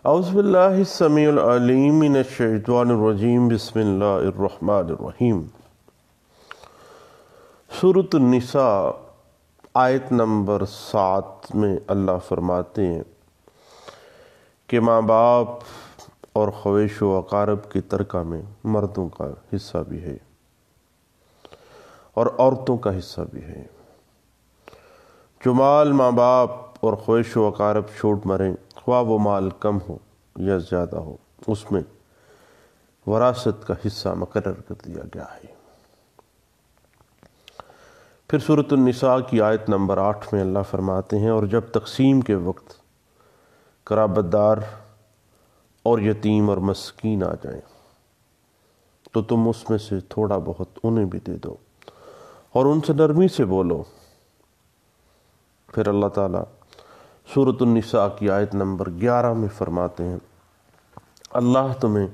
اعوذ باللہ السمیع العلیم من الشیطان الرجیم بسم اللہ الرحمن الرحیم۔ سورۃ النساء آیت نمبر 7 میں اللہ فرماتے ہیں کہ ماں باپ اور خویش و اقارب کی ترکہ میں مردوں کا حصہ بھی ہے اور عورتوں کا حصہ بھی ہے۔ جو مال ماں باپ اور خویش و اقارب چھوڑ مریں، خواہ وہ مال کم ہو یا زیادہ ہو، اس میں وراثت کا حصہ مقرر کر دیا گیا ہے۔ پھر سورۃ النساء کی آیت نمبر 8 میں اللہ فرماتے ہیں، اور جب تقسیم کے وقت قرابت دار اور یتیم اور مسکین آ جائیں تو تم اس میں سے تھوڑا بہت انہیں بھی دے دو اور ان سے نرمی سے بولو۔ پھر اللہ تعالیٰ سورۃ النساء کی آیت نمبر 11 میں فرماتے ہیں، اللہ تمہیں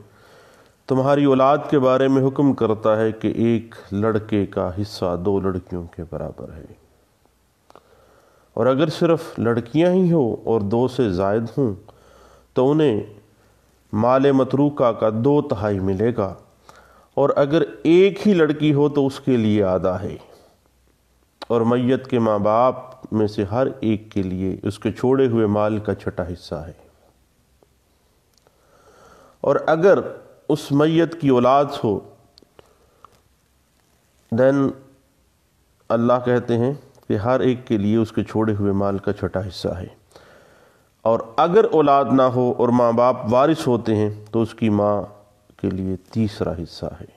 تمہاری اولاد کے بارے میں حکم کرتا ہے کہ ایک لڑکے کا حصہ 2 لڑکیوں کے برابر ہے، اور اگر صرف لڑکیاں ہی ہوں اور 2 سے زائد ہوں تو انہیں مال متروکہ کا 2/3 ملے گا، اور اگر ایک ہی لڑکی ہو تو اس کے لیے آدھا ہے، اور میت کے ماں باپ میں سے ہر ایک کے لیے اس کے چھوڑے ہوئے مال کا 6واں حصہ ہے۔ اور اگر اس میت کی اولاد ہو دین اللہ کہتے ہیں کہ ہر ایک کے لیے اس کے چھوڑے ہوئے مال کا 6واں حصہ ہے، اور اگر اولاد نہ ہو اور ماں باپ وارث ہوتے ہیں تو اس کی ماں کے لیے 3واں حصہ ہے۔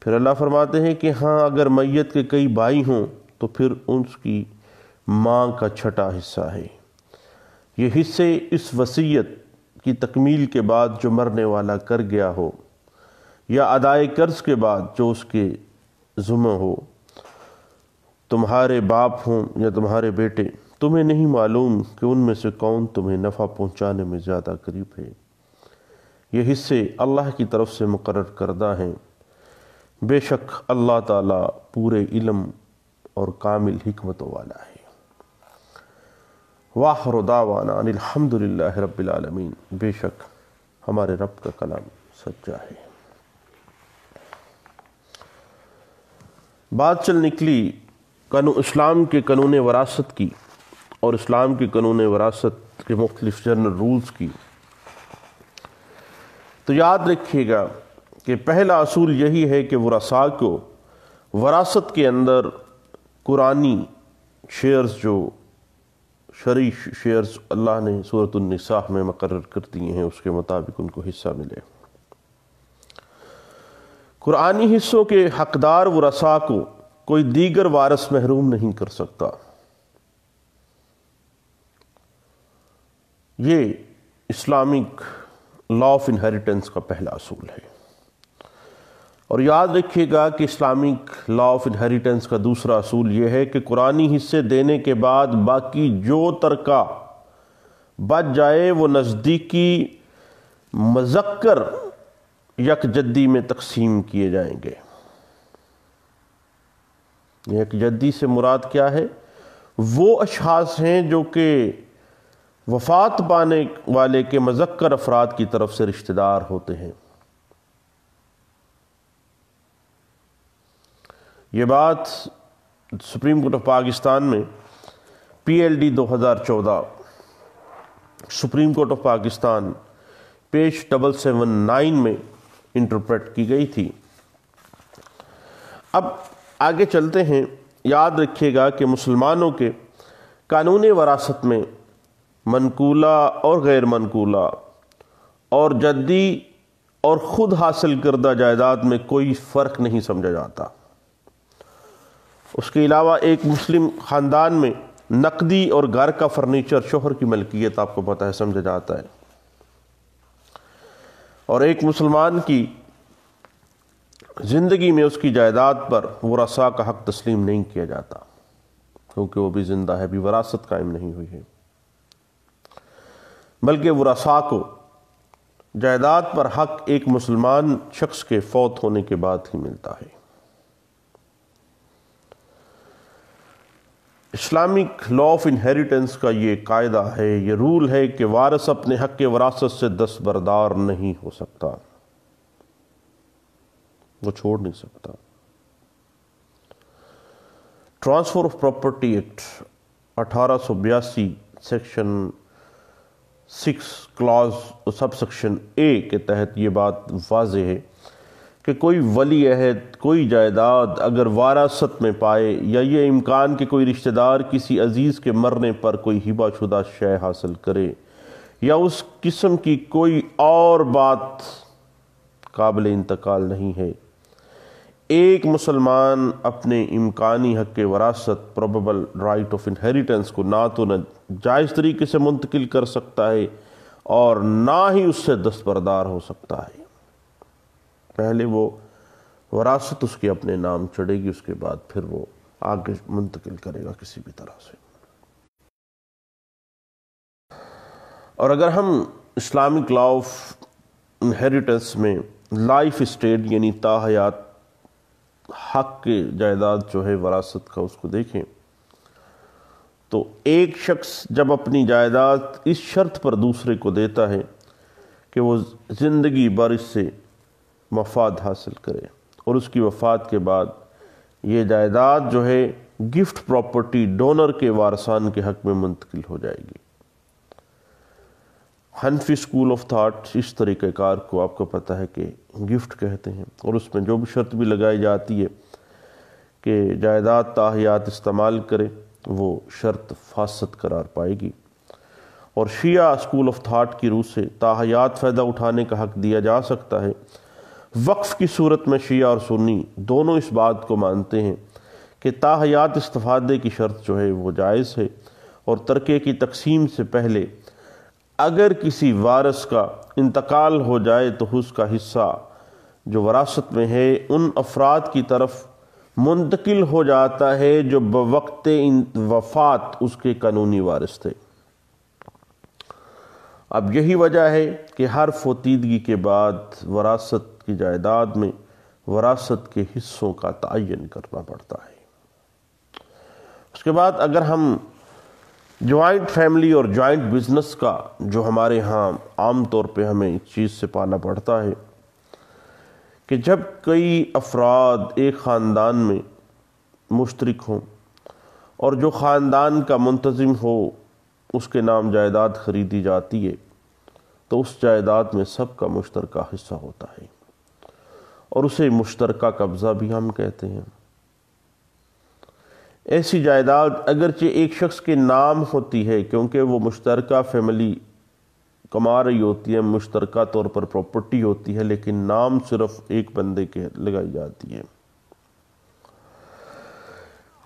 پھر اللہ فرماتے ہیں کہ ہاں اگر میت کے کئی بھائی ہوں تو پھر اس کی ماں کا 6واں حصہ ہے۔ یہ حصے اس وصیت کی تکمیل کے بعد جو مرنے والا کر گیا ہو یا ادائے قرض کے بعد جو اس کے ذمہ ہو، تمہارے باپ ہوں یا تمہارے بیٹے، تمہیں نہیں معلوم کہ ان میں سے کون تمہیں نفع پہنچانے میں زیادہ قریب ہے۔ یہ حصے اللہ کی طرف سے مقرر کردہ ہیں، بے شک اللہ تعالیٰ پورے علم اور کامل حکمت والا ہے۔ وآخر دعوانا ان الحمد للہ رب العالمین۔ بے شک ہمارے رب کا کلام سچا ہے۔ بات چل نکلی اسلام کے قانون وراثت کی اور اسلام کے قانون وراثت کے مختلف جنرل رولز کی، تو یاد رکھیے گا کہ پہلا اصول یہی ہے کہ ورثاء کو وراثت کے اندر قرآنی شیئرز، جو شرعی شیئرز اللہ نے سورۃ النساء میں مقرر کر دیے ہیں، اس کے مطابق ان کو حصہ ملے۔ قرآنی حصوں کے حقدار ورثاء کو کوئی دیگر وارث محروم نہیں کر سکتا۔ یہ اسلامک لا آف انہیریٹنس کا پہلا اصول ہے۔ اور یاد رکھیے گا کہ اسلامک لا آف انہیریٹنس کا دوسرا اصول یہ ہے کہ قرآنی حصے دینے کے بعد باقی جو ترکہ بچ جائے وہ نزدیکی مذکر یکجدی میں تقسیم کیے جائیں گے۔ یکجدی سے مراد کیا ہے؟ وہ اشخاص ہیں جو کہ وفات پانے والے کے مذکر افراد کی طرف سے رشتہ دار ہوتے ہیں۔ یہ بات سپریم کورٹ آف پاکستان میں PLD 2014 supreme court of Pakistan page 779 میں انٹرپریٹ کی گئی تھی۔ اب آگے چلتے ہیں۔ یاد رکھیے گا کہ مسلمانوں کے قانون وراثت میں منقولہ اور غیر منقولہ اور جدی اور خود حاصل کردہ جائیداد میں کوئی فرق نہیں سمجھا جاتا۔ اس کے علاوہ ایک مسلم خاندان میں نقدی اور گھر کا فرنیچر شوہر کی ملکیت آپ کو پتہ ہے سمجھا جاتا ہے، اور ایک مسلمان کی زندگی میں اس کی جائیداد پر ورثاء کا حق تسلیم نہیں کیا جاتا، کیونکہ وہ بھی زندہ ہے، بھی وراثت قائم نہیں ہوئی ہے، بلکہ ورثاء کو جائیداد پر حق ایک مسلمان شخص کے فوت ہونے کے بعد ہی ملتا ہے۔ اسلامک لا آف انہیریٹنس کا یہ قاعدہ ہے، یہ رول ہے کہ وارث اپنے حق کے وراثت سے دستبردار نہیں ہو سکتا، وہ چھوڑ نہیں سکتا۔ Transfer of property act 1882 section 6 clause sub section A کے تحت یہ بات واضح ہے کہ کوئی ولی عہد کوئی جائیداد اگر وراثت میں پائے یا یہ امکان کہ کوئی رشتہ دار کسی عزیز کے مرنے پر کوئی ہبہ شدہ شے حاصل کرے یا اس قسم کی کوئی اور بات قابل انتقال نہیں ہے، ایک مسلمان اپنے امکانی حق وراثت پروبیبل رائٹ آف انہیریٹنس کو نہ تو جائز طریقے سے منتقل کر سکتا ہے اور نہ ہی اس سے دستبردار ہو سکتا ہے۔ پہلے وہ وراثت اس کے اپنے نام چڑھے گی، اس کے بعد پھر وہ آگے منتقل کرے گا کسی بھی طرح سے۔ اور اگر ہم اسلامک لا آف انہیریٹنس میں لائف اسٹیٹ یعنی تاحیات حق کے جائیداد جو ہے وراثت کا اس کو دیکھیں تو ایک شخص جب اپنی جائیداد اس شرط پر دوسرے کو دیتا ہے کہ وہ زندگی بھر اس سے مفاد حاصل کرے اور اس کی وفات کے بعد یہ جائیداد جو ہے گفٹ پراپرٹی ڈونر کے وارثان کے حق میں منتقل ہو جائے گی۔ حنفی اسکول آف تھاٹ اس طریقہ کار کو آپ کو پتہ ہے کہ گفٹ کہتے ہیں، اور اس میں جو بھی شرط بھی لگائی جاتی ہے کہ جائیداد تاحیات استعمال کرے وہ شرط فاسد قرار پائے گی۔ اور شیعہ اسکول آف تھاٹ کی روح سے تاحیات فائدہ اٹھانے کا حق دیا جا سکتا ہے۔ وقف کی صورت میں شیعہ اور سنی دونوں اس بات کو مانتے ہیں کہ تاحیات استفادے کی شرط جو ہے وہ جائز ہے، اور ترکے کی تقسیم سے پہلے اگر کسی وارث کا انتقال ہو جائے تو اس کا حصہ جو وراثت میں ہے ان افراد کی طرف منتقل ہو جاتا ہے جو بوقت وفات اس کے قانونی وارث تھے۔ اب یہی وجہ ہے کہ ہر فوتیدگی کے بعد وراثت کی جائیداد میں وراثت کے حصوں کا تعین کرنا پڑتا ہے۔ اس کے بعد اگر ہم جوائنٹ فیملی اور جوائنٹ بزنس کا جو ہمارے ہاں عام طور پہ ہمیں اس چیز سے پانا پڑتا ہے کہ جب کئی افراد ایک خاندان میں مشترک ہوں اور جو خاندان کا منتظم ہو اس کے نام جائیداد خریدی جاتی ہے تو اس جائیداد میں سب کا مشترکہ حصہ ہوتا ہے اور اسے مشترکہ قبضہ بھی ہم کہتے ہیں۔ ایسی جائیداد اگرچہ ایک شخص کے نام ہوتی ہے کیونکہ وہ مشترکہ فیملی کما رہی ہوتی ہے، مشترکہ طور پر پراپرٹی ہوتی ہے، لیکن نام صرف ایک بندے کے لگائی جاتی ہے۔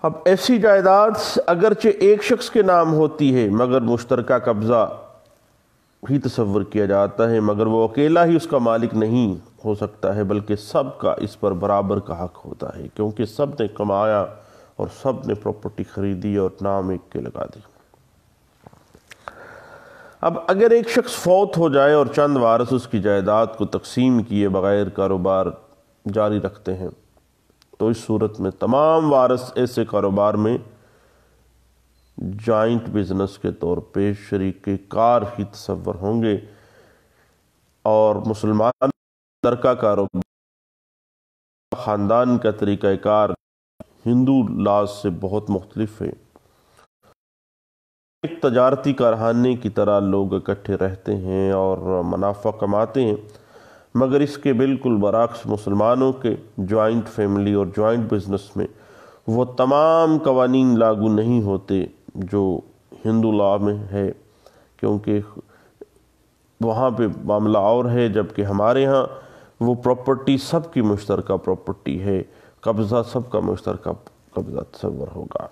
اب ایسی جائیداد اگرچہ ایک شخص کے نام ہوتی ہے مگر مشترکہ قبضہ ہی تصور کیا جاتا ہے، مگر وہ اکیلا ہی اس کا مالک نہیں ہو سکتا ہے بلکہ سب کا اس پر برابر کا حق ہوتا ہے، کیونکہ سب نے کمایا اور سب نے پراپرٹی خریدی اور نام ایک کے لگا دی۔ اب اگر ایک شخص فوت ہو جائے اور چند وارث اس کی جائیداد کو تقسیم کیے بغیر کاروبار جاری رکھتے ہیں تو اس صورت میں تمام وارث ایسے کاروبار میں جوائنٹ بزنس کے طور پہ شریک کار ہی تصور ہوں گے، اور مسلمان ترکہ کاروبار خاندان کا طریقہ کار ہندو لاز سے بہت مختلف ہے۔ ایک تجارتی کارخانے کی طرح لوگ اکٹھے رہتے ہیں اور منافع کماتے ہیں، مگر اس کے بالکل برعکس مسلمانوں کے جوائنٹ فیملی اور جوائنٹ بزنس میں وہ تمام قوانین لاگو نہیں ہوتے جو ہندو لا میں ہے، کیونکہ وہاں پہ معاملہ اور ہے، جبکہ ہمارے ہاں وہ پراپرٹی سب کی مشترکہ پراپرٹی ہے، قبضہ سب کا مشترکہ قبضہ تصور ہوگا۔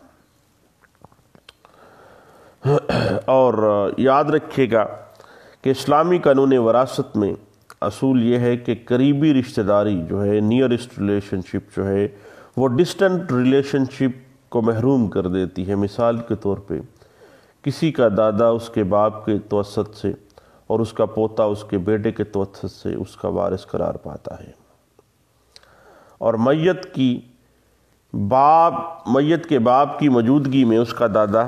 اور یاد رکھیے گا کہ اسلامی قانون وراثت میں اصول یہ ہے کہ قریبی رشتہ داری جو ہے نیئرسٹ ریلیشن شپ جو ہے وہ ڈسٹنٹ ریلیشن شپ کو محروم کر دیتی ہے۔ مثال کے طور پہ کسی کا دادا اس کے باپ کے توسط سے اور اس کا پوتا اس کے بیٹے کے توسط سے اس کا وارث قرار پاتا ہے، اور میت کی میت کے باپ کی موجودگی میں اس کا دادا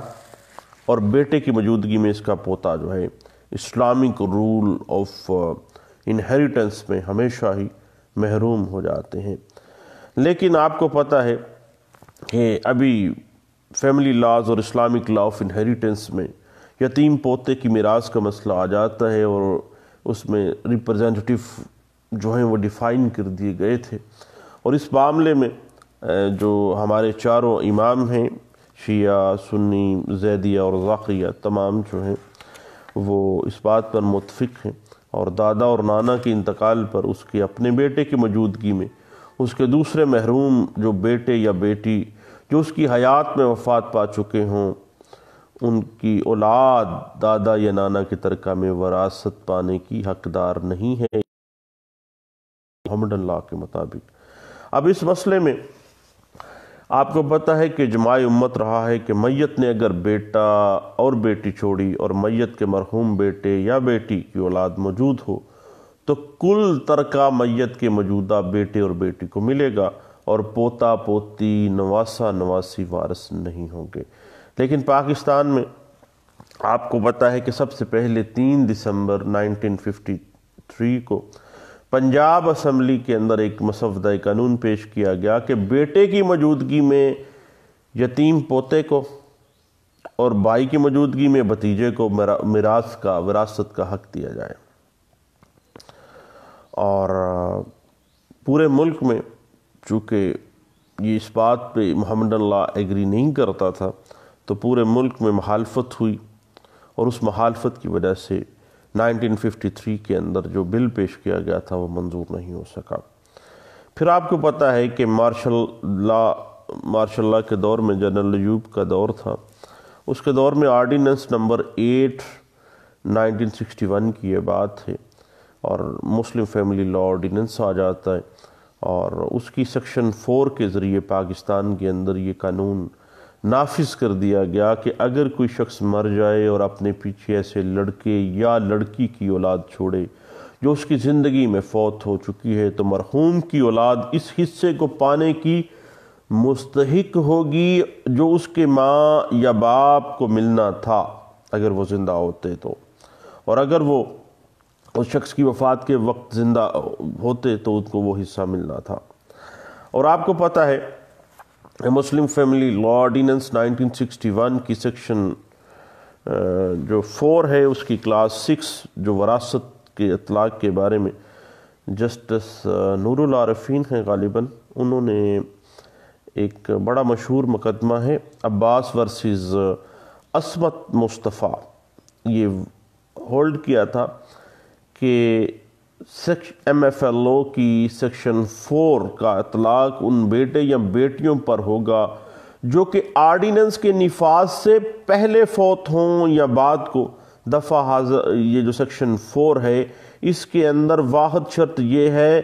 اور بیٹے کی موجودگی میں اس کا پوتا جو ہے اسلامک رول آف انہیریٹنس میں ہمیشہ ہی محروم ہو جاتے ہیں۔ لیکن آپ کو پتہ ہے کہ ابھی فیملی لاز اور اسلامک لا آف انہیریٹنس میں یتیم پوتے کی میراث کا مسئلہ آ جاتا ہے، اور اس میں ریپرزینٹیٹیو جو ہیں وہ ڈیفائن کر دیے گئے تھے، اور اس معاملے میں جو ہمارے چاروں امام ہیں، شیعہ، سنی، زیدیہ اور ظاہریہ، تمام جو ہیں وہ اس بات پر متفق ہیں، اور دادا اور نانا کے انتقال پر اس کے اپنے بیٹے کی موجودگی میں اس کے دوسرے محروم جو بیٹے یا بیٹی جو اس کی حیات میں وفات پا چکے ہوں، ان کی اولاد دادا یا نانا کی ترکہ میں وراثت پانے کی حقدار نہیں ہے محمدن لا کے مطابق۔ اب اس مسئلے میں آپ کو پتہ ہے کہ اجماع امت رہا ہے کہ میت نے اگر بیٹا اور بیٹی چھوڑی اور میت کے مرحوم بیٹے یا بیٹی کی اولاد موجود ہو تو کل ترکہ میت کے موجودہ بیٹے اور بیٹی کو ملے گا، اور پوتا پوتی نواسا نواسی وارث نہیں ہوں گے۔ لیکن پاکستان میں آپ کو پتہ ہے کہ سب سے پہلے 3 دسمبر 1953 کو پنجاب اسمبلی کے اندر ایک مسودہ قانون پیش کیا گیا کہ بیٹے کی موجودگی میں یتیم پوتے کو اور بھائی کی موجودگی میں بھتیجے کو وراثت کا حق دیا جائے۔ اور پورے ملک میں چونکہ یہ اس بات پہ محمدن لا ایگری نہیں کرتا تھا تو پورے ملک میں مخالفت ہوئی، اور اس مخالفت کی وجہ سے 1953 کے اندر جو بل پیش کیا گیا تھا وہ منظور نہیں ہو سکا۔ پھر آپ کو پتہ ہے کہ مارشل لا کے دور میں جنرل ایوب کا دور تھا، اس کے دور میں آرڈیننس نمبر 8 1961 کی یہ بات ہے، اور مسلم فیملی لا آرڈیننس آ جاتا ہے، اور اس کی سیکشن 4 کے ذریعے پاکستان کے اندر یہ قانون نافذ کر دیا گیا کہ اگر کوئی شخص مر جائے اور اپنے پیچھے ایسے لڑکے یا لڑکی کی اولاد چھوڑے جو اس کی زندگی میں فوت ہو چکی ہے تو مرحوم کی اولاد اس حصے کو پانے کی مستحق ہوگی جو اس کے ماں یا باپ کو ملنا تھا اگر وہ زندہ ہوتے تو، اور اگر وہ اس شخص کی وفات کے وقت زندہ ہوتے تو ان کو وہ حصہ ملنا تھا۔ اور آپ کو پتہ ہے مسلم فیملی لا آرڈیننس 1961 کی سیکشن جو 4 ہے اس کی کلاس 6 جو وراثت کے اطلاق کے بارے میں جسٹس نور العارفین ہیں غالباً، انہوں نے ایک بڑا مشہور مقدمہ ہے عباس ورسز عصمت مصطفیٰ، یہ ہولڈ کیا تھا کہ ایم ایف ایل او کی سیکشن 4 کا اطلاق ان بیٹے یا بیٹیوں پر ہوگا جو کہ آرڈیننس کے نفاذ سے پہلے فوت ہوں یا بعد کو۔ دفعہ یہ جو سیکشن 4 ہے اس کے اندر واحد شرط یہ ہے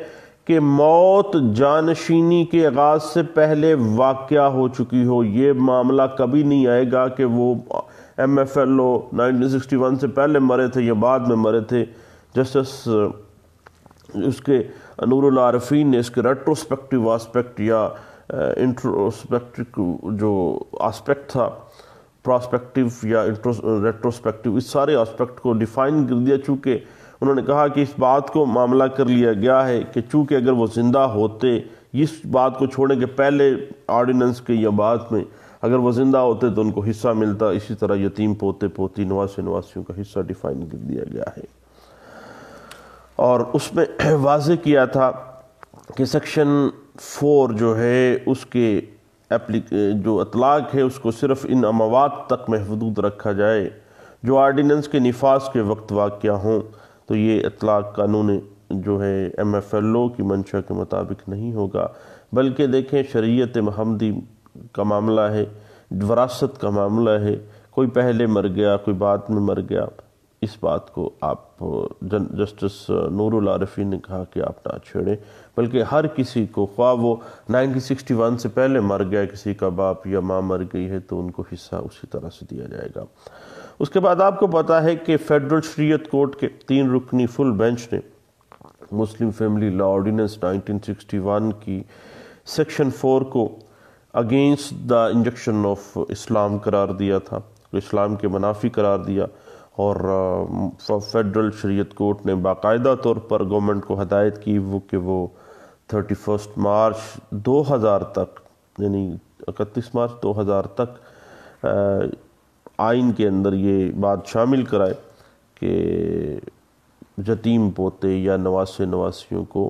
کہ موت جانشینی کے آغاز سے پہلے واقعہ ہو چکی ہو۔ یہ معاملہ کبھی نہیں آئے گا کہ وہ ایم ایف ایل او 1961 سے پہلے مرے تھے یا بعد میں مرے تھے۔ جسٹس اس کے نور العارفین نے اس کے ریٹروسپیکٹیو آسپیکٹ یا انٹروسپیکٹیو جو آسپیکٹ تھا، پراسپیکٹیو یا ریٹروسپیکٹیو، اس سارے آسپیکٹ کو ڈیفائن کر دیا، چونکہ انہوں نے کہا کہ اس بات کو معاملہ کر لیا گیا ہے کہ چونکہ اگر وہ زندہ ہوتے، اس بات کو چھوڑیں کہ پہلے آرڈیننس کے یا بعد میں اگر وہ زندہ ہوتے تو ان کو حصہ ملتا، اسی طرح یتیم پوتے پوتی نواسے نواسیوں کا حصہ ڈیفائن کر دیا گیا ہے۔ اور اس میں واضح کیا تھا کہ سیکشن 4 جو ہے اس کے جو اطلاق ہے اس کو صرف ان اموات تک محدود رکھا جائے جو آرڈیننس کے نفاذ کے وقت واقع ہوں، تو یہ اطلاق قانون جو ہے ایم ایف ایل او کی منشا کے مطابق نہیں ہوگا، بلکہ دیکھیں شریعت محمدی کا معاملہ ہے، وراثت کا معاملہ ہے، کوئی پہلے مر گیا کوئی بعد میں مر گیا، اس بات کو آپ جسٹس نور العارفین نے کہا کہ آپ نہ چھیڑیں، بلکہ ہر کسی کو، خواہ وہ 1961 سے پہلے مر گیا کسی کا باپ یا ماں مر گئی ہے تو ان کو حصہ اسی طرح سے دیا جائے گا۔ اس کے بعد آپ کو پتہ ہے کہ فیڈرل شریعت کورٹ کے 3 رکنی فل بینچ نے مسلم فیملی لا آرڈیننس 1961 کی سیکشن 4 کو اگینسٹ دا انجیکشن آف اسلام قرار دیا تھا، اسلام کے منافی قرار دیا، اور فیڈرل شریعت کورٹ نے باقاعدہ طور پر گورنمنٹ کو ہدایت کی کہ وہ 31 مارچ 2000 تک، یعنی 31 مارچ 2000 تک آئین کے اندر یہ بات شامل کرائے کہ یتیم پوتے یا نواسے نواسیوں کو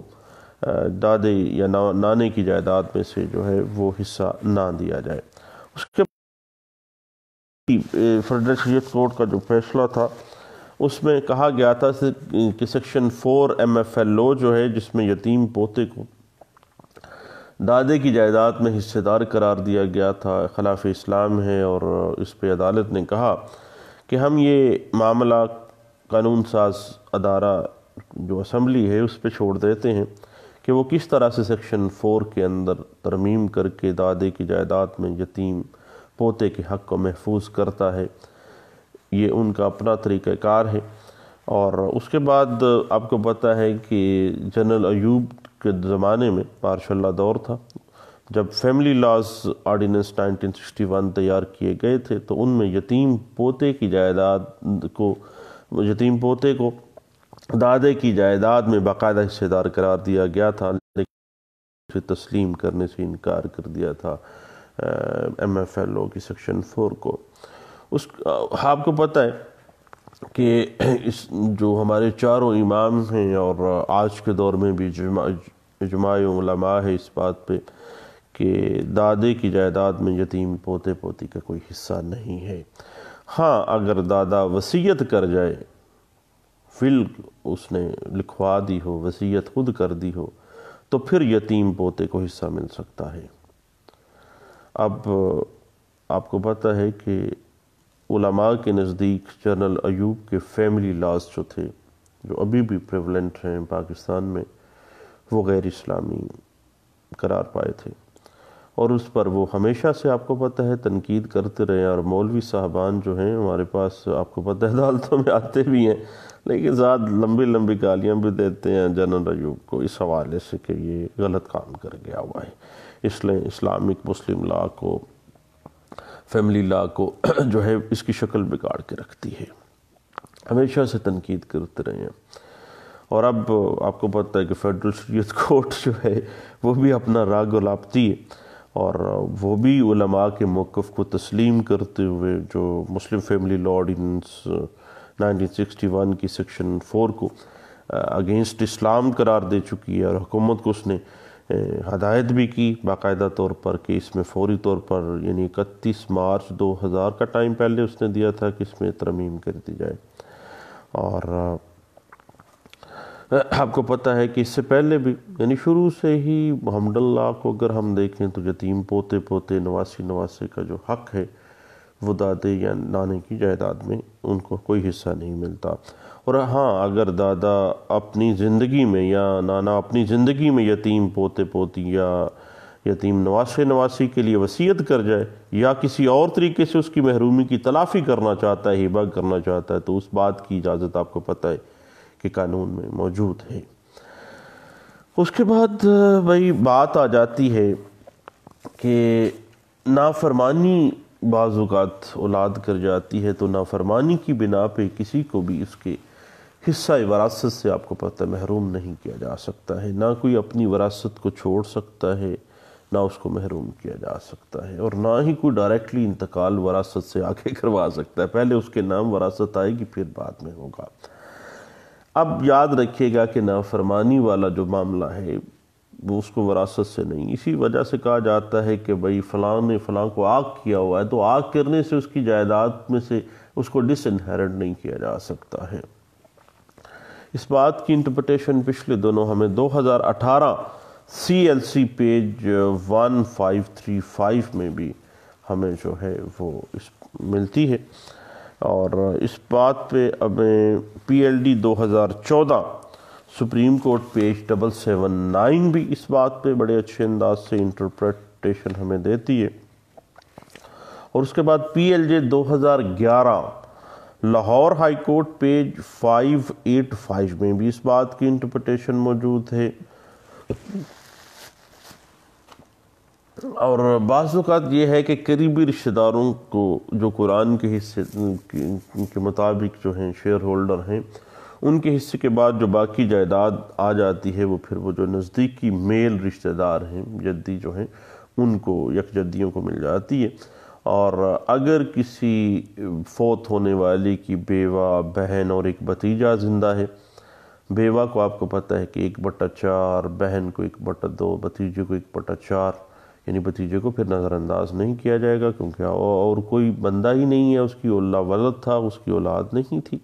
دادے یا نانے کی جائیداد میں سے جو ہے وہ حصہ نہ دیا جائے۔ اس کے فیڈرل شریعت کورٹ کا جو فیصلہ تھا اس میں کہا گیا تھا کہ سیکشن 4 MFLO جو ہے، جس میں یتیم پوتے کو دادے کی جائیداد میں حصہ دار قرار دیا گیا تھا، خلاف اسلام ہے، اور اس پہ عدالت نے کہا کہ ہم یہ معاملہ قانون ساز ادارہ جو اسمبلی ہے اس پہ چھوڑ دیتے ہیں کہ وہ کس طرح سے سیکشن 4 کے اندر ترمیم کر کے دادے کی جائیداد میں یتیم پوتے کے حق کو محفوظ کرتا ہے۔ یہ ان کا اپنا طریقہ کار ہے۔ اور اس کے بعد آپ کو پتہ ہے کہ جنرل ایوب کے زمانے میں مارشل لا دور تھا، جب فیملی لاز آرڈیننس 1961 تیار کیے گئے تھے تو ان میں یتیم پوتے کی جائیداد کو، یتیم پوتے کو دادے کی جائیداد میں باقاعدہ حصہ دار قرار دیا گیا تھا، لیکن اسے تسلیم کرنے سے انکار کر دیا تھا MFLO کی سیکشن 4 کو۔ آپ کو پتہ ہے کہ اس جو ہمارے چاروں امام ہیں، اور آج کے دور میں بھی اجماع علماء ہے اس بات پہ کہ دادے کی جائیداد میں یتیم پوتے پوتی کا کوئی حصہ نہیں ہے۔ ہاں، اگر دادا وصیت کر جائے، فل اس نے لکھوا دی ہو، وصیت خود کر دی ہو، تو پھر یتیم پوتے کو حصہ مل سکتا ہے۔ اب آپ کو پتہ ہے کہ علماء کے نزدیک جنرل ایوب کے فیملی لاز جو تھے، جو ابھی بھی پریولنٹ ہیں پاکستان میں، وہ غیر اسلامی قرار پائے تھے، اور اس پر وہ ہمیشہ سے آپ کو پتہ ہے تنقید کرتے رہے، اور مولوی صاحبان جو ہیں ہمارے پاس آپ کو پتہ ہے عدالتوں میں آتے بھی ہیں، لیکن ساتھ لمبی لمبی گالیاں بھی دیتے ہیں جنرل ایوب کو اس حوالے سے کہ یہ غلط کام کر گیا ہوا ہے، اس لیے اسلامک مسلم لا کو، فیملی لا کو جو ہے اس کی شکل بگاڑ کے رکھتی ہے۔ ہمیشہ سے تنقید کرتے رہے ہیں، اور اب آپ کو پتہ ہے کہ فیڈرل شریعت کورٹ جو ہے وہ بھی اپنا راہ گلاپتی ہے، اور وہ بھی علماء کے موقف کو تسلیم کرتے ہوئے جو مسلم فیملی لا آرڈیننس 1961 کی سیکشن 4 کو اگینسٹ اسلام قرار دے چکی ہے، اور حکومت کو اس نے ہدایت بھی کی باقاعدہ طور پر کہ اس میں فوری طور پر، یعنی 31 مارچ 2000 کا ٹائم پہلے اس نے دیا تھا کہ اس میں ترمیم کر دی جائے۔ اور آپ کو پتہ ہے کہ اس سے پہلے بھی، یعنی شروع سے ہی محمد اللہ کو اگر ہم دیکھیں تو یتیم پوتے پوتے نواسی نواسے کا جو حق ہے وہ دادے یا نانے کی جائیداد میں ان کو کوئی حصہ نہیں ملتا۔ اور ہاں، اگر دادا اپنی زندگی میں یا نانا اپنی زندگی میں یتیم پوتے پوتی یا یتیم نواسے نواسی کے لیے وصیت کر جائے، یا کسی اور طریقے سے اس کی محرومی کی تلافی کرنا چاہتا ہے، ہبہ کرنا چاہتا ہے، تو اس بات کی اجازت آپ کو پتہ ہے کہ قانون میں موجود ہے۔ اس کے بعد بھائی بات آ جاتی ہے کہ نافرمانی بعض اوقات اولاد کر جاتی ہے، تو نافرمانی کی بنا پہ کسی کو بھی اس کے حصہ وراثت سے آپ کو پتہ محروم نہیں کیا جا سکتا ہے، نہ کوئی اپنی وراثت کو چھوڑ سکتا ہے، نہ اس کو محروم کیا جا سکتا ہے، اور نہ ہی کوئی ڈائریکٹلی انتقال وراثت سے آگے کروا سکتا ہے۔ پہلے اس کے نام وراثت آئے گی، پھر بعد میں ہوگا۔ اب یاد رکھیے گا کہ نافرمانی والا جو معاملہ ہے وہ اس کو وراثت سے نہیں، اسی وجہ سے کہا جاتا ہے کہ بھئی فلاں نے فلاں کو آگ کیا ہوا ہے، تو آگ کرنے سے اس کی جائیداد میں سے اس کو ڈس انہیرٹ نہیں کیا جا سکتا ہے۔ اس بات کی انٹرپریٹیشن پچھلے دونوں ہمیں 2018 CLC پیج 1535 میں بھی ہمیں جو ہے وہ ملتی ہے، اور اس بات پہ ہمیں PLD 2014 سپریم کورٹ پیج 779 بھی اس بات پہ بڑے اچھے انداز سے انٹرپریٹیشن ہمیں دیتی ہے، اور اس کے بعد PLJ 2011 Lahore high court page 585 میں بھی اس بات کی انٹرپریٹیشن موجود ہے۔ اور بعض اوقات یہ ہے کہ قریبی رشتہ داروں کو جو قرآن کے حصے کے مطابق جو ہیں شیئر ہولڈر ہیں، ان کے حصے کے بعد جو باقی جائیداد آ جاتی ہے وہ پھر وہ جو نزدیکی میل رشتہ دار ہیں، جدی جو ہیں، ان کو، یکجدیوں کو مل جاتی ہے۔ اور اگر کسی فوت ہونے والے کی بیوہ، بہن اور ایک بھتیجا زندہ ہے، بیوہ کو آپ کو پتہ ہے کہ 1/4، بہن کو 1/2، بھتیجے کو 1/4، یعنی بھتیجے کو پھر نظر انداز نہیں کیا جائے گا، کیونکہ اور کوئی بندہ ہی نہیں ہے، اس کی اللہ ولد تھا، اس کی اولاد نہیں تھی۔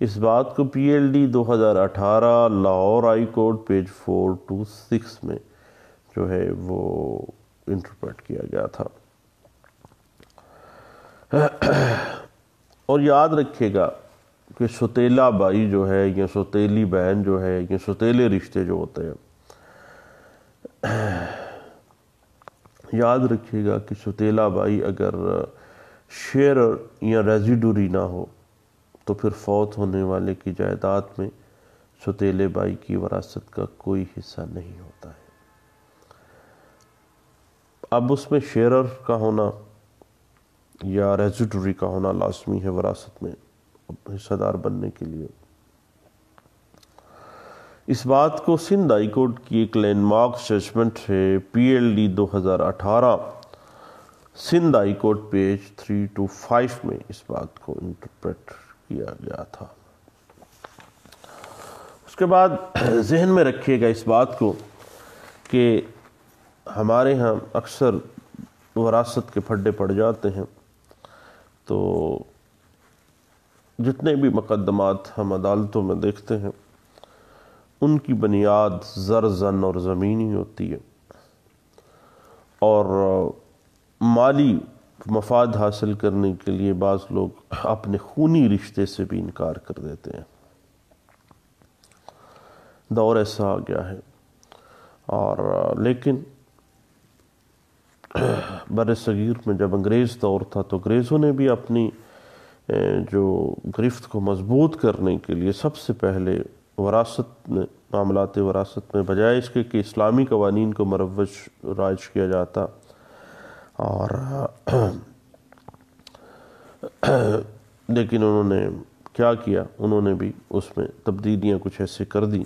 اس بات کو P L D 2018 Lahore high court page 426 میں جو ہے وہ انٹرپریٹ کیا گیا تھا۔ اور یاد رکھیے گا کہ سوتیلا بھائی جو ہے یا سوتیلی بہن جو ہے یا سوتیلے رشتے جو ہوتے ہیں، یاد رکھیے گا کہ سوتیلا بھائی اگر شیئر یا ریزیڈوری نہ ہو تو پھر فوت ہونے والے کی جائیداد میں سوتیلے بھائی کی وراثت کا کوئی حصہ نہیں ہوتا ہے۔ اب اس میں شیئرر کا ہونا یا ریزیڈوری کا ہونا لازمی ہے وراثت میں حصہ دار بننے کے لیے۔ اس بات کو سندھ ہائی کورٹ کی ایک لینڈ مارک ججمنٹ ہے، P L D 2018 Sindh high court page 325 میں اس بات کو انٹرپریٹ کیا گیا تھا۔ اس کے بعد ذہن میں رکھیے گا اس بات کو کہ ہمارے ہاں اکثر وراثت کے پھڈے پڑ جاتے ہیں، تو جتنے بھی مقدمات ہم عدالتوں میں دیکھتے ہیں ان کی بنیاد زر، زن اور زمین ہی ہوتی ہے، اور مالی مفاد حاصل کرنے کے لیے بعض لوگ اپنے خونی رشتے سے بھی انکار کر دیتے ہیں۔ دور ایسا آ گیا ہے، اور لیکن بر صغیر میں جب انگریز دور تھا تو انگریزوں نے بھی اپنی جو گرفت کو مضبوط کرنے کے لیے سب سے پہلے وراثت میں، معاملات وراثت میں، بجائے اس کے کہ اسلامی قوانین کو مروج رائج کیا جاتا، اور لیکن انہوں نے کیا کیا، انہوں نے بھی اس میں تبدیلیاں کچھ ایسے کر دی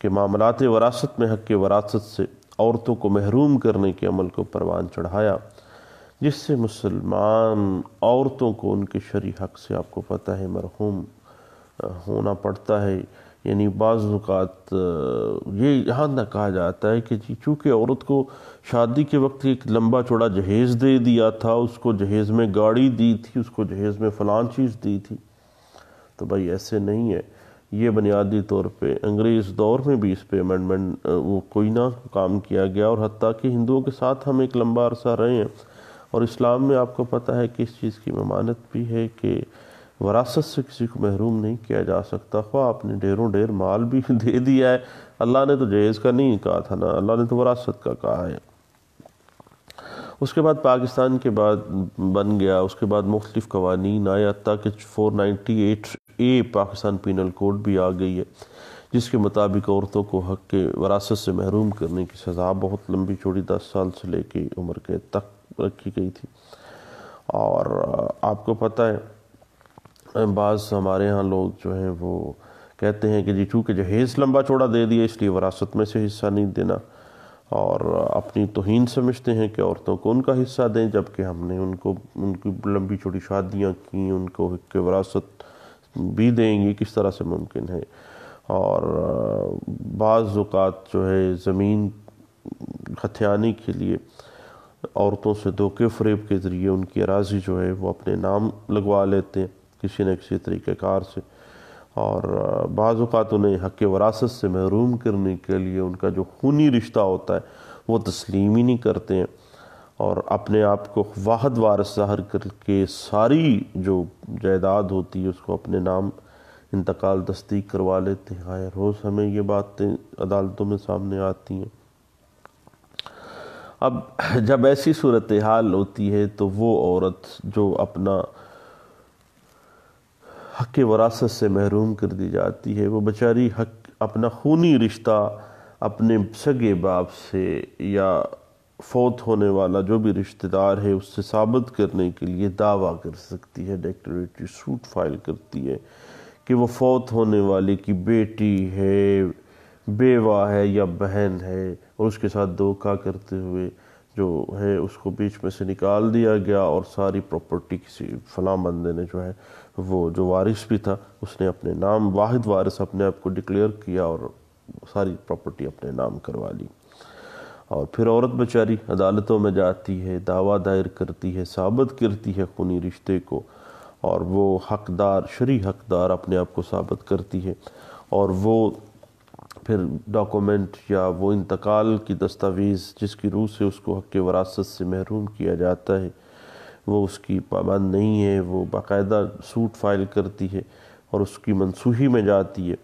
کہ معاملات وراثت میں حق وراثت سے عورتوں کو محروم کرنے کے عمل کو پروان چڑھایا، جس سے مسلمان عورتوں کو ان کے شرعی حق سے آپ کو پتہ ہے محروم ہونا پڑتا ہے۔ یعنی بعض اوقات یہ یہاں نہ کہا جاتا ہے کہ جی چونکہ عورت کو شادی کے وقت ایک لمبا چوڑا جہیز دے دیا تھا، اس کو جہیز میں گاڑی دی تھی، اس کو جہیز میں فلان چیز دی تھی، تو بھائی ایسے نہیں ہے۔ یہ بنیادی طور پہ انگریز دور میں بھی اس پہ امینڈمنٹ وہ کوئی نہ کام کیا گیا، اور حتیٰ کہ ہندوؤں کے ساتھ ہم ایک لمبا عرصہ رہے ہیں، اور اسلام میں آپ کو پتہ ہے کہ اس چیز کی ممانت بھی ہے کہ وراثت سے کسی کو محروم نہیں کیا جا سکتا، خواہ آپ نے ڈھیروں ڈھیر مال بھی دے دیا ہے، اللہ نے تو جہیز کا نہیں کہا تھا نا، اللہ نے تو وراثت کا کہا ہے۔ اس کے بعد پاکستان کے بعد بن گیا، اس کے بعد مختلف قوانین آئے، حتیٰ کہ 498A پاکستان پینل کوڈ بھی آ گئی ہے، جس کے مطابق عورتوں کو حق کے وراثت سے محروم کرنے کی سزا بہت لمبی چوڑی 10 سال سے لے کے عمر قید تک رکھی گئی تھی۔ اور آپ کو پتہ ہے بعض ہمارے ہاں لوگ جو ہیں وہ کہتے ہیں کہ جی چونکہ جہیز لمبا چوڑا دے دیا اس لیے وراثت میں سے حصہ نہیں دینا، اور اپنی توہین سمجھتے ہیں کہ عورتوں کو ان کا حصہ دیں، جبکہ ہم نے ان کی لمبی چوڑی شادیاں کی، ان کو حق کے وراثت بھی دیں گے، کس طرح سے ممکن ہے۔ اور بعض اوقات جو ہے زمین ہتھیانے کے لیے عورتوں سے دھوکے فریب کے ذریعے ان کی اراضی جو ہے وہ اپنے نام لگوا لیتے ہیں کسی نہ کسی طریقہ کار سے، اور بعض اوقات انہیں حق وراثت سے محروم کرنے کے لیے ان کا جو خونی رشتہ ہوتا ہے وہ تسلیم ہی نہیں کرتے ہیں، اور اپنے آپ کو واحد وارث ظاہر کر کے ساری جو جائیداد ہوتی ہے اس کو اپنے نام انتقال تصدیق کروا لیتے ہیں۔ ہائے روز ہمیں یہ باتیں عدالتوں میں سامنے آتی ہیں۔ اب جب ایسی صورتحال ہوتی ہے تو وہ عورت جو اپنا حق وراثت سے محروم کر دی جاتی ہے، وہ بیچاری اپنا خونی رشتہ اپنے سگے باپ سے یا فوت ہونے والا جو بھی رشتہ دار ہے اس سے ثابت کرنے کے لیے دعویٰ کر سکتی ہے، ڈیکلریٹری سوٹ فائل کرتی ہے کہ وہ فوت ہونے والے کی بیٹی ہے، بیوہ ہے یا بہن ہے، اور اس کے ساتھ دھوکہ کرتے ہوئے جو ہے اس کو بیچ میں سے نکال دیا گیا، اور ساری پراپرٹی کسی فلاں بندے نے جو ہے وہ جو وارث بھی تھا اس نے اپنے نام، واحد وارث اپنے آپ کو ڈکلیئر کیا اور ساری پراپرٹی اپنے نام کروا لی۔ اور پھر عورت بیچاری عدالتوں میں جاتی ہے، دعویٰ دائر کرتی ہے، ثابت کرتی ہے خونی رشتے کو، اور وہ حقدار، شرعی حقدار اپنے آپ کو ثابت کرتی ہے، اور وہ پھر ڈاکومنٹ یا وہ انتقال کی دستاویز جس کی روح سے اس کو حق وراثت سے محروم کیا جاتا ہے وہ اس کی پابند نہیں ہے، وہ باقاعدہ سوٹ فائل کرتی ہے اور اس کی منسوخی میں جاتی ہے۔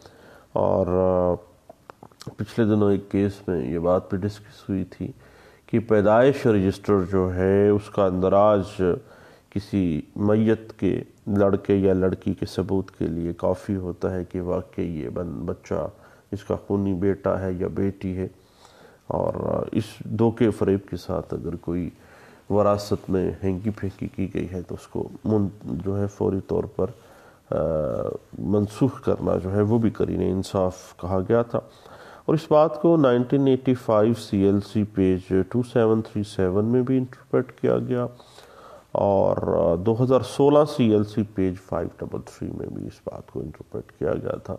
اور پچھلے دنوں ایک کیس میں یہ بات پہ ڈسکس ہوئی تھی کہ پیدائش رجسٹر جو ہے اس کا اندراج کسی میت کے لڑکے یا لڑکی کے ثبوت کے لیے کافی ہوتا ہے کہ واقعی یہ بچہ اس کا خونی بیٹا ہے یا بیٹی ہے، اور اس دھوکے فریب کے ساتھ اگر کوئی وراثت میں ہینگی پھینکی کی گئی ہے تو اس کو جو ہے فوری طور پر منسوخ کرنا جو ہے وہ بھی قرین انصاف کہا گیا تھا۔ اور اس بات کو 1985 CLC پیج 2737 میں بھی انٹرپریٹ کیا گیا، اور 2016 CLC پیج 533 میں بھی اس بات کو انٹرپریٹ کیا گیا تھا۔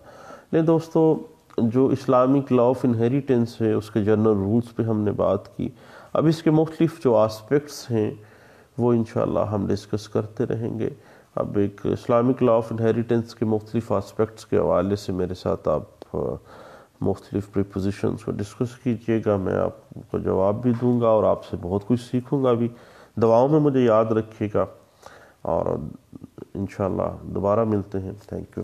لیکن دوستو، جو اسلامک لا آف انہیریٹنس ہے اس کے جنرل رولز پہ ہم نے بات کی، اب اس کے مختلف جو آسپیکٹس ہیں وہ انشاءاللہ ہم ڈسکس کرتے رہیں گے۔ اب ایک اسلامک لا آف انہیریٹنس کے مختلف آسپیکٹس کے حوالے سے میرے ساتھ آپ مختلف پریپوزیشنز کو ڈسکس کیجئے گا، میں آپ کو جواب بھی دوں گا اور آپ سے بہت کچھ سیکھوں گا بھی۔ دعاؤں میں مجھے یاد رکھیے گا، اور انشاءاللہ دوبارہ ملتے ہیں۔ Thank you.